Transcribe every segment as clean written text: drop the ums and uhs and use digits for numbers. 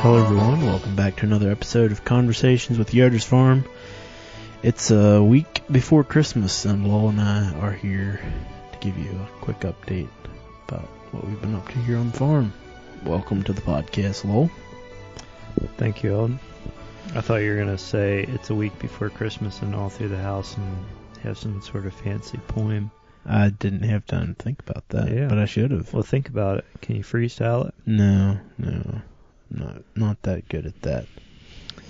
Hello everyone, welcome back to another episode of Conversations with Yoders Farm. It's a week before Christmas and Lowell and I are here to give you a quick update about what we've been up to here on the farm. Welcome to the podcast, Lowell. Thank you, Eldon. I thought you were going to say it's a week before Christmas and all through the house and have some sort of fancy poem. I didn't have time to think about that, but I should have. Well, think about it. Can you freestyle it? No. Not that good at that.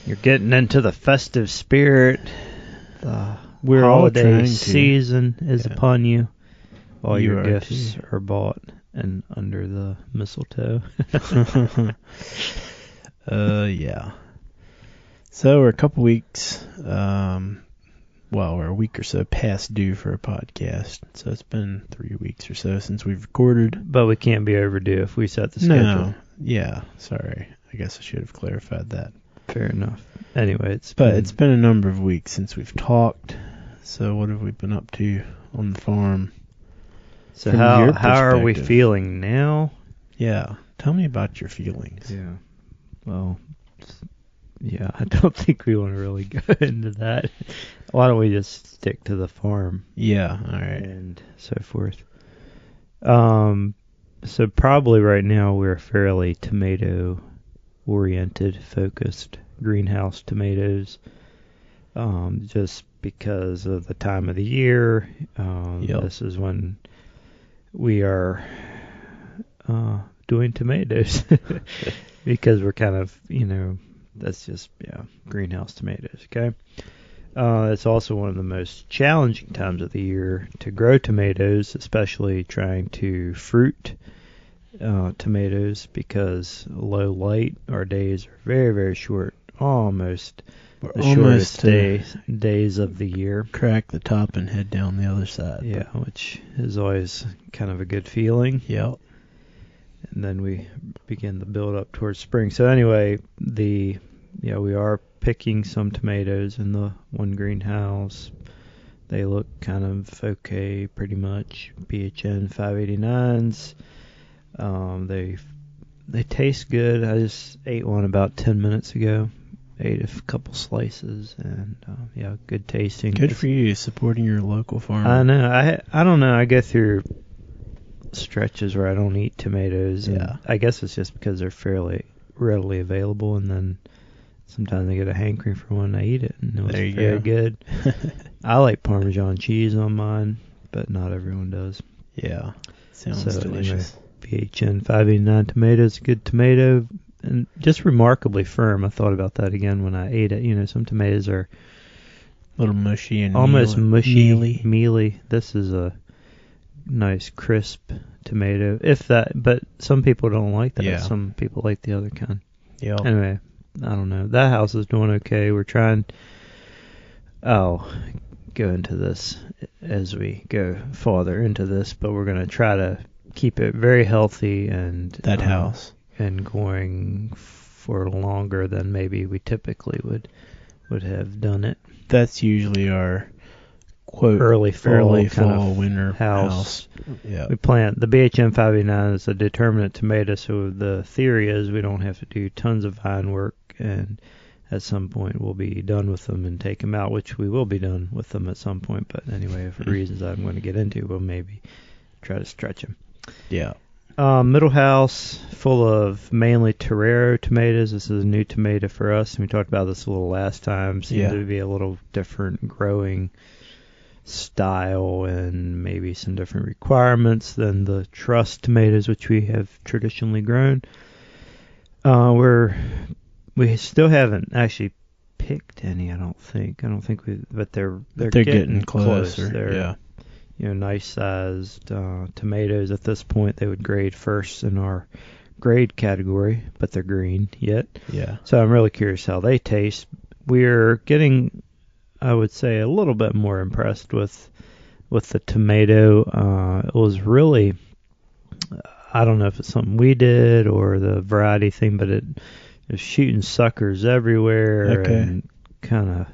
You're getting into the festive spirit. The We're all holiday trying to. season is upon you. All You your are gifts too. are bought and under the mistletoe. Yeah. So we're a couple weeks, we're a week or so past due for a podcast. So it's been 3 weeks or so since we've recorded. But we can't be overdue if we set the schedule. No. Yeah, sorry. I guess I should have clarified that. Fair enough. Anyway, it's been a number of weeks since we've talked. So what have we been up to on the farm? So from how your are we perspective? feeling now? Yeah, tell me about your feelings. Yeah. Well, yeah, I don't think we want to really go into that. Why don't we just stick to the farm? Yeah, all right. And so forth. So probably right now we're fairly tomato-oriented, focused greenhouse tomatoes, just because of the time of the year. Yep. This is when we are doing tomatoes because we're kind of, that's just, greenhouse tomatoes, okay? It's also one of the most challenging times of the year to grow tomatoes, especially trying to fruit tomatoes, because low light, our days are very, very short, almost the shortest days of the year. Crack the top and head down the other side. Yeah, which is always kind of a good feeling. Yep. And then we begin the build up towards spring. So anyway, we are picking some tomatoes in the one greenhouse. They look kind of okay, pretty much. BHN 589s. They taste good. I just ate one about 10 minutes ago. Ate a couple slices, and good tasting. Good for you, supporting your local farm. I know. I don't know. I go through stretches where I don't eat tomatoes. And Yeah. I guess it's just because they're fairly readily available, and then sometimes I get a hankering for one and I eat it, and it was There you very go. good. I like Parmesan cheese on mine, but not everyone does. Yeah, sounds So, delicious. BHN 589 tomatoes, good tomato, and just remarkably firm. I thought about that again when I ate it. Some tomatoes are A little mushy and almost mushy, mealy. mealy. This is a nice crisp tomato, if that. But some people don't like that. Yeah. Some people like the other kind. Yep. Anyway, I don't know. That house is doing okay. We're trying. I'll go into this as we go farther into this, but we're going to try to keep it very healthy and That house. and going for longer than maybe we typically would have done it. That's usually our quote Early fall kind of winter house. Yeah. We plant the BHM 589 is a determinate tomato, so the theory is we don't have to do tons of vine work, and at some point we'll be done with them and take them out, which we will be done with them at some point. But anyway, for reasons I'm going to get into, we'll maybe try to stretch them. Yeah. Middle house full of mainly Torero tomatoes. This is a new tomato for us, and we talked about this a little last time. Seemed to be a little different growing style and maybe some different requirements than the truss tomatoes, which we have traditionally grown. We still haven't actually picked any. I don't think but they're getting closer. They're nice sized tomatoes. At this point, they would grade first in our grade category, but they're green yet. Yeah. So I'm really curious how they taste. We're getting, I would say, a little bit more impressed with the tomato. It was really, I don't know if it's something we did or the variety thing, but it was shooting suckers everywhere. Okay. And kind of,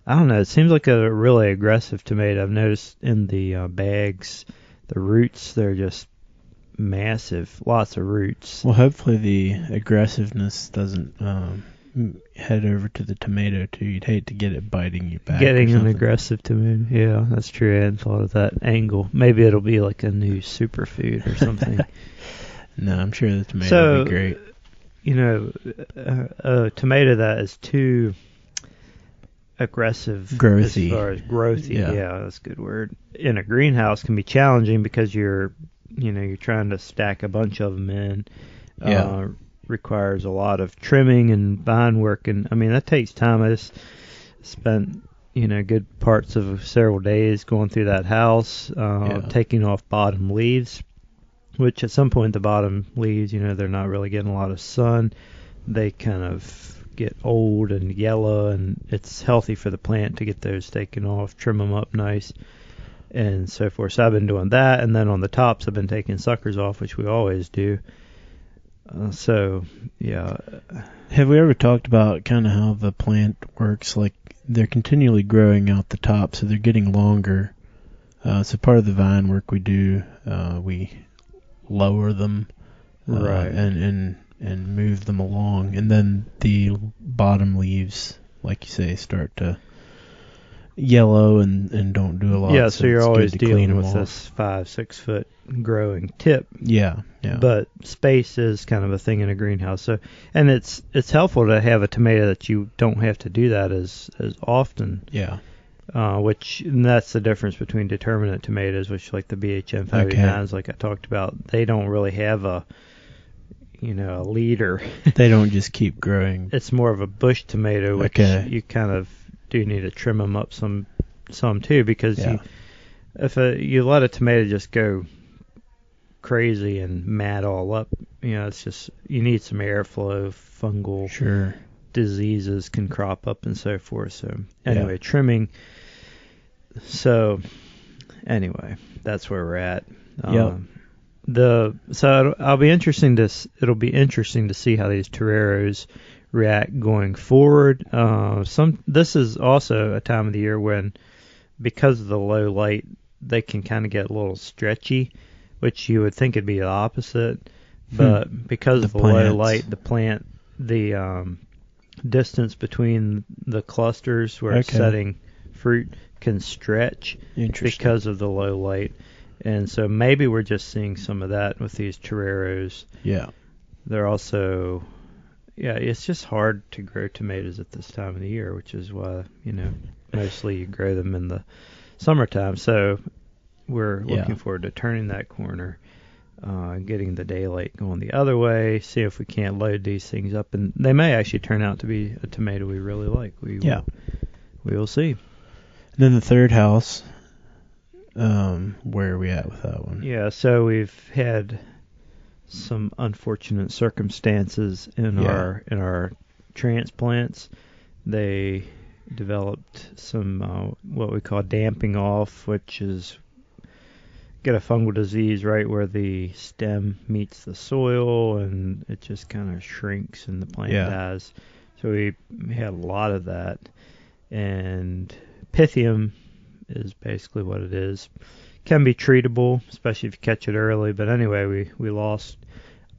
I don't know, it seems like a really aggressive tomato. I've noticed in the bags, the roots, they're just massive, lots of roots. Well, hopefully the aggressiveness doesn't head over to the tomato too. You'd hate to get it biting you back. Getting an aggressive tomato. Yeah, that's true. I hadn't thought of that angle. Maybe it'll be like a new superfood or something. No, I'm sure the tomato will be great. You know, a tomato that is too aggressive, growthy. As far as growthy, yeah, that's a good word. In a greenhouse can be challenging because you're trying to stack a bunch of them in. Requires a lot of trimming and vine work, and I mean that takes time. I just spent good parts of several days going through that house, taking off bottom leaves, which at some point the bottom leaves, they're not really getting a lot of sun. They kind of get old and yellow, and it's healthy for the plant to get those taken off, trim them up nice, and so forth. So I've been doing that, and then on the tops I've been taking suckers off, which we always do. Have we ever talked about kind of how the plant works? Like they're continually growing out the top, so they're getting longer. So part of the vine work we do, we lower them, right, and move them along, and then the bottom leaves, like you say, start to yellow and don't do a lot. Yeah, so you're always dealing with this 5-6 foot growing tip. Yeah. But space is kind of a thing in a greenhouse. So, and it's helpful to have a tomato that you don't have to do that as often. Yeah. And that's the difference between determinate tomatoes, which like the BHM 589s, like I talked about, they don't really have a leader. They don't just keep growing. It's more of a bush tomato, which you kind of do need to trim them up some too, because if you let a tomato just go crazy and mat all up, it's just, you need some airflow. Fungal diseases can crop up and so forth. So anyway, trimming. So anyway, that's where we're at. It'll be interesting to see how these toreros react going forward. This is also a time of the year when, because of the low light, they can kind of get a little stretchy, which you would think it'd be the opposite, but because of the low light, the distance between the clusters where it's setting fruit can stretch because of the low light. And so maybe we're just seeing some of that with these toreros. Yeah. They're also, it's just hard to grow tomatoes at this time of the year, which is why, mostly you grow them in the summertime. So we're looking forward to turning that corner, getting the daylight going the other way, see if we can't load these things up. And they may actually turn out to be a tomato we really like. We will see. And then the third house, where are we at with that one? Yeah, so we've had some unfortunate circumstances in our transplants. They developed some what we call damping off, which is get a fungal disease right where the stem meets the soil, and it just kind of shrinks and the plant dies. So we had a lot of that, and Pythium is basically what it is. Can be treatable, especially if you catch it early. But anyway, we lost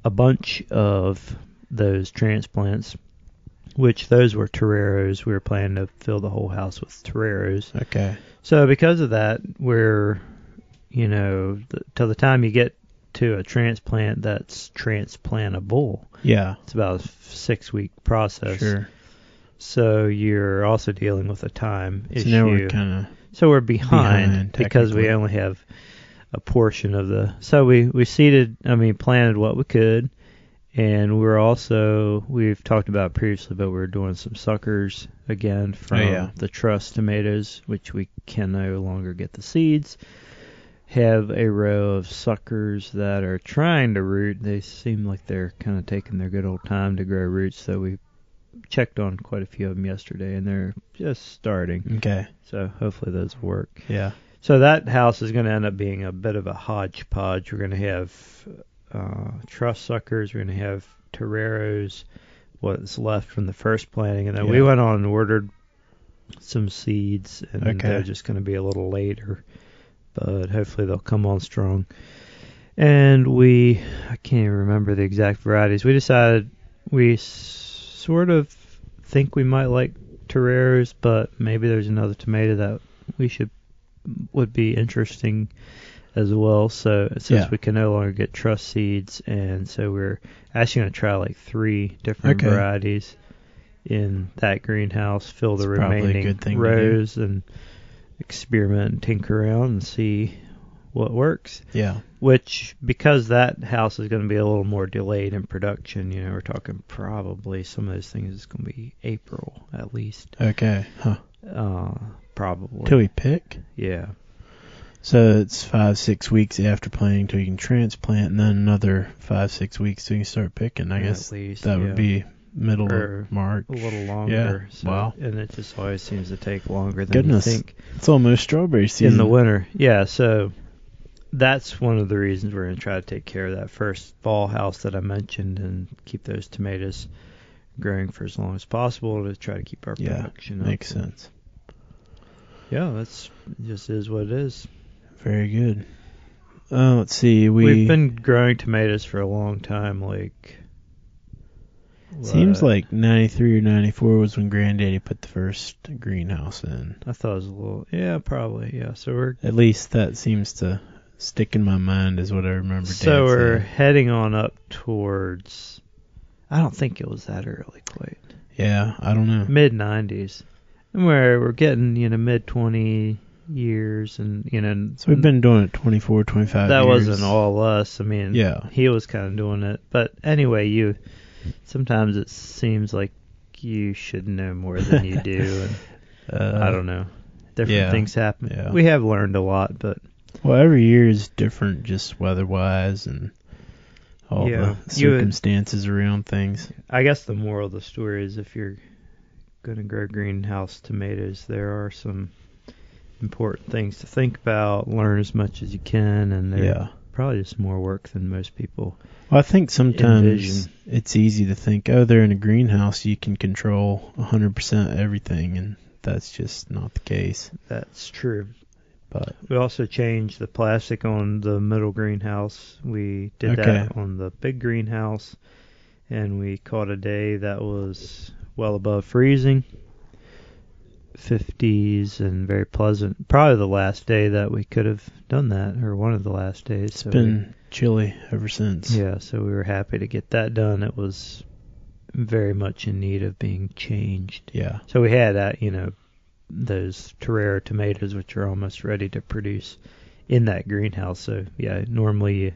a bunch of those transplants, which those were toreros. We were planning to fill the whole house with toreros. Okay. So because of that, we're, till the time you get to a transplant that's transplantable, it's about a 6-week process. Sure. So you're also dealing with a time issue. Now we're kind of we're behind because we only have a portion of the. So we planted what we could, and we've talked about previously, but we're doing some suckers again from the truss tomatoes, which we can no longer get the seeds. Have a row of suckers that are trying to root. They seem like they're kind of taking their good old time to grow roots, so we checked on quite a few of them yesterday, and they're just starting. Okay. So hopefully those will work. Yeah. So that house is going to end up being a bit of a hodgepodge. We're going to have truss suckers. We're going to have toreros, what's left from the first planting, and then we went on and ordered some seeds, and they're just going to be a little later, but hopefully they'll come on strong. And I can't even remember the exact varieties. We decided we sort of think we might like Terreras, but maybe there's another tomato that would be interesting as well. So since we can no longer get trust seeds, and so we're actually going to try like 3 different varieties in that greenhouse, fill the remaining rows, and experiment and tinker around and see what works. Yeah. Which, because that house is going to be a little more delayed in production, we're talking probably some of those things is going to be April at least. Okay. Huh. Probably. Till we pick? Yeah. So it's 5-6 weeks after planting till you can transplant, and then another 5-6 weeks till you can start picking. I guess at least, that would be middle of March. A little longer. Yeah. So, wow. And it just always seems to take longer than you think. It's almost strawberry season. In the winter. Yeah, so that's one of the reasons we're going to try to take care of that first fall house that I mentioned and keep those tomatoes growing for as long as possible to try to keep our production up. Makes sense. Yeah, that's just is what it is. Very good. Let's see. We've been growing tomatoes for a long time. Seems like 93 or 94 was when Granddaddy put the first greenhouse in. I thought it was a little... Yeah, probably. Yeah, so we're... At least that seems to stick in my mind is what I remember. So we're heading on up towards... I don't think it was that early quite. Yeah, I don't know. Mid-90s. And we're getting, mid-20 years and, So we've been doing it 24, 25 years. That wasn't all us. I mean, yeah. He was kind of doing it. But anyway, sometimes it seems like you should know more than you do. And I don't know. Different things happen. Yeah. We have learned a lot, but... Well, every year is different just weather-wise and all the circumstances around things. I guess the moral of the story is if you're going to grow greenhouse tomatoes, there are some important things to think about, learn as much as you can, and they're probably just more work than most people Well, I think sometimes envision. It's easy to think, they're in a greenhouse, you can control 100% everything, and that's just not the case. That's true. But we also changed the plastic on the middle greenhouse. We did that on the big greenhouse, and we caught a day that was well above freezing, 50s, and very pleasant. Probably the last day that we could have done that, or one of the last days. It's been chilly ever since. Yeah, so we were happy to get that done. It was very much in need of being changed. Yeah. So we had that, those Terrera tomatoes, which are almost ready to produce in that greenhouse. So normally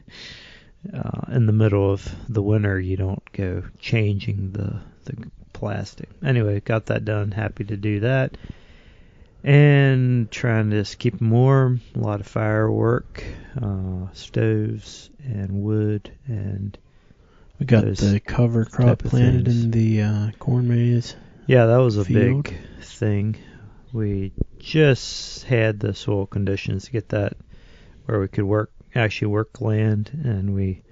in the middle of the winter you don't go changing the plastic. Anyway, got that done. Happy to do that, and trying to just keep them warm. A lot of firework, stoves and wood, and we got the cover crop planted in the corn maze. Yeah, that was a field. big thing. We just had the soil conditions to get that where we could actually work land, and we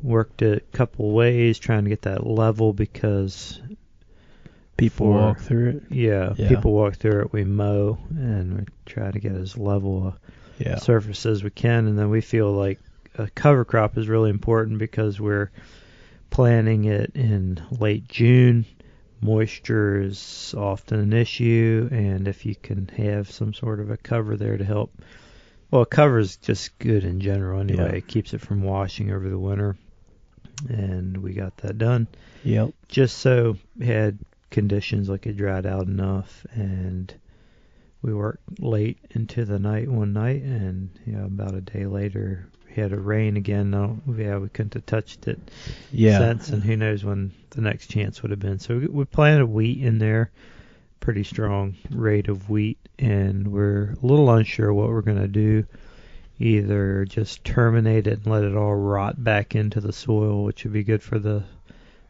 worked it a couple ways trying to get that level because people walk through it. Yeah, people walk through it. We mow, and we try to get as level a surface as we can, and then we feel like a cover crop is really important because we're planting it in late June. Moisture is often an issue, and if you can have some sort of a cover there to help, well, a cover is just good in general anyway. It keeps it from washing over the winter, and we got that done. Yep. Just so had conditions like it dried out enough, and we worked late into the night one night, and about a day later we had a rain again. We couldn't have touched it since, and who knows when the next chance would have been. So we planted wheat in there, pretty strong rate of wheat, and we're a little unsure what we're going to do. Either just terminate it and let it all rot back into the soil, which would be good for the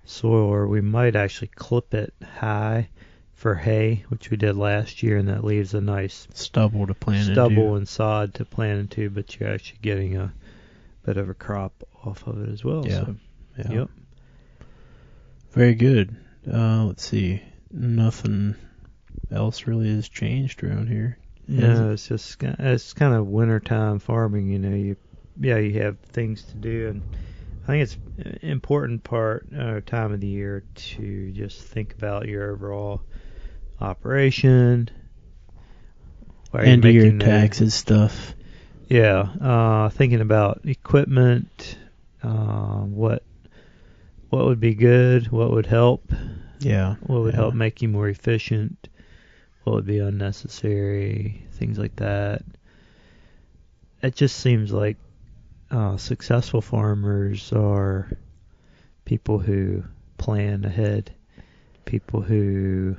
soil, or we might actually clip it high for hay, which we did last year, and that leaves a nice stubble to plant stubble and sod to plant into, but you're actually getting a bit of a crop off of it as well. Yeah. So, Yep. Very good. Let's see. Nothing else really has changed around here. No, it's kind of wintertime farming. You you have things to do, and I think it's an important time of the year to just think about your overall operation. And your taxes stuff. Yeah, thinking about equipment, what would be good, what would help, what would help make you more efficient, what would be unnecessary, things like that. It just seems like successful farmers are people who plan ahead, people who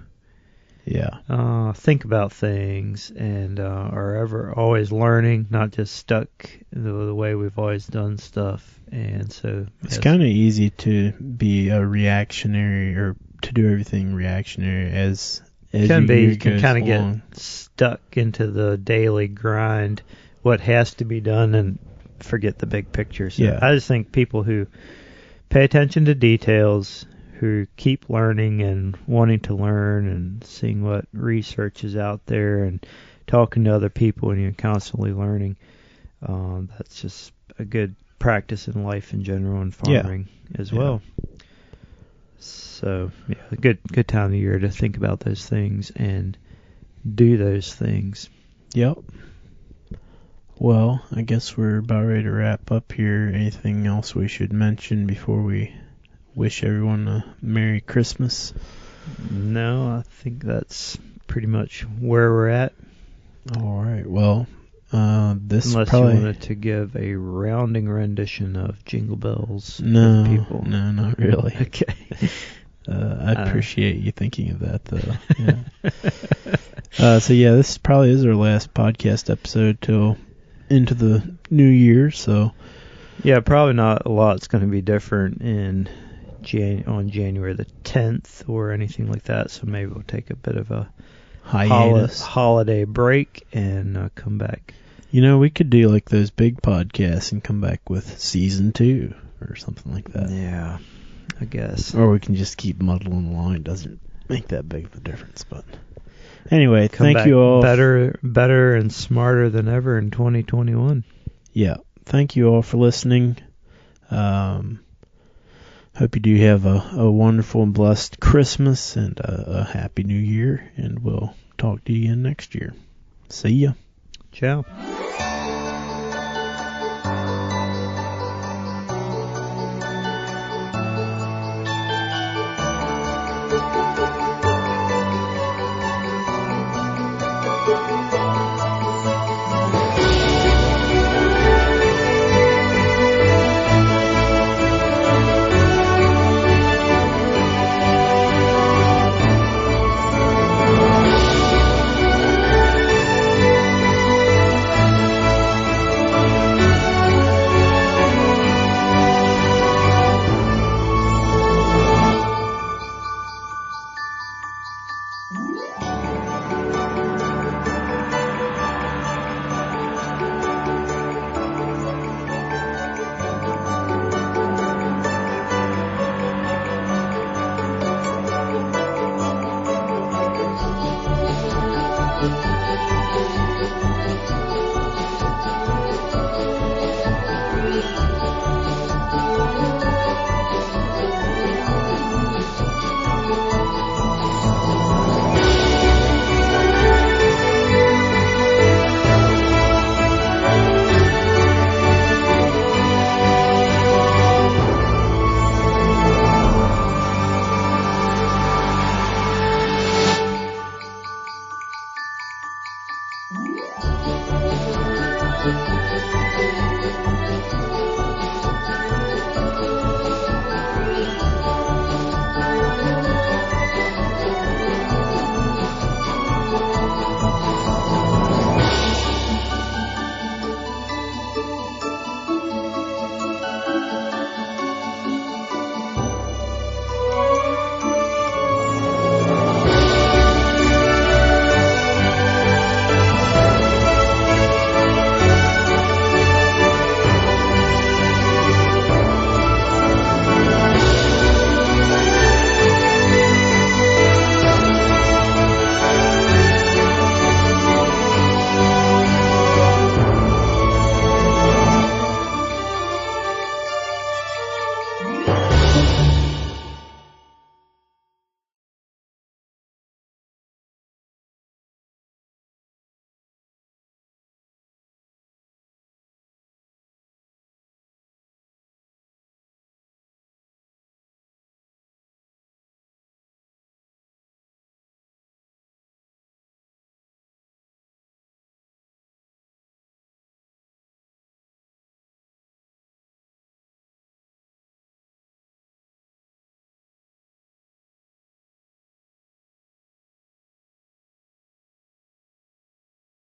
think about things and are always learning, not just stuck the way we've always done stuff. And so it's kind of easy to be a reactionary or to do everything reactionary as you can kind of get stuck into the daily grind, what has to be done, and forget the big picture. So I just think people who pay attention to details, who keep learning and wanting to learn and seeing what research is out there and talking to other people, and you're constantly learning, that's just a good practice in life in general and farming as well. So a good time of year to think about those things and do those things. Yep. Well, I guess we're about ready to wrap up here. Anything else we should mention before we wish everyone a Merry Christmas? No, I think that's pretty much where we're at. All right. Well, unless you wanted to give a rounding rendition of Jingle Bells to people. No, not really. Okay. I appreciate you thinking of that, though. Yeah. So this probably is our last podcast episode till into the new year. So probably not a lot's going to be different on January the 10th or anything like that. So maybe we'll take a bit of a holiday break and come back. We could do like those big podcasts and come back with season 2 or something like that. Yeah, I guess. Or we can just keep muddling along. It doesn't make that big of a difference. But anyway, thank you all. Better and smarter than ever in 2021. Yeah. Thank you all for listening. Hope you do have a wonderful and blessed Christmas and a happy new year. And we'll talk to you again next year. See ya. Ciao.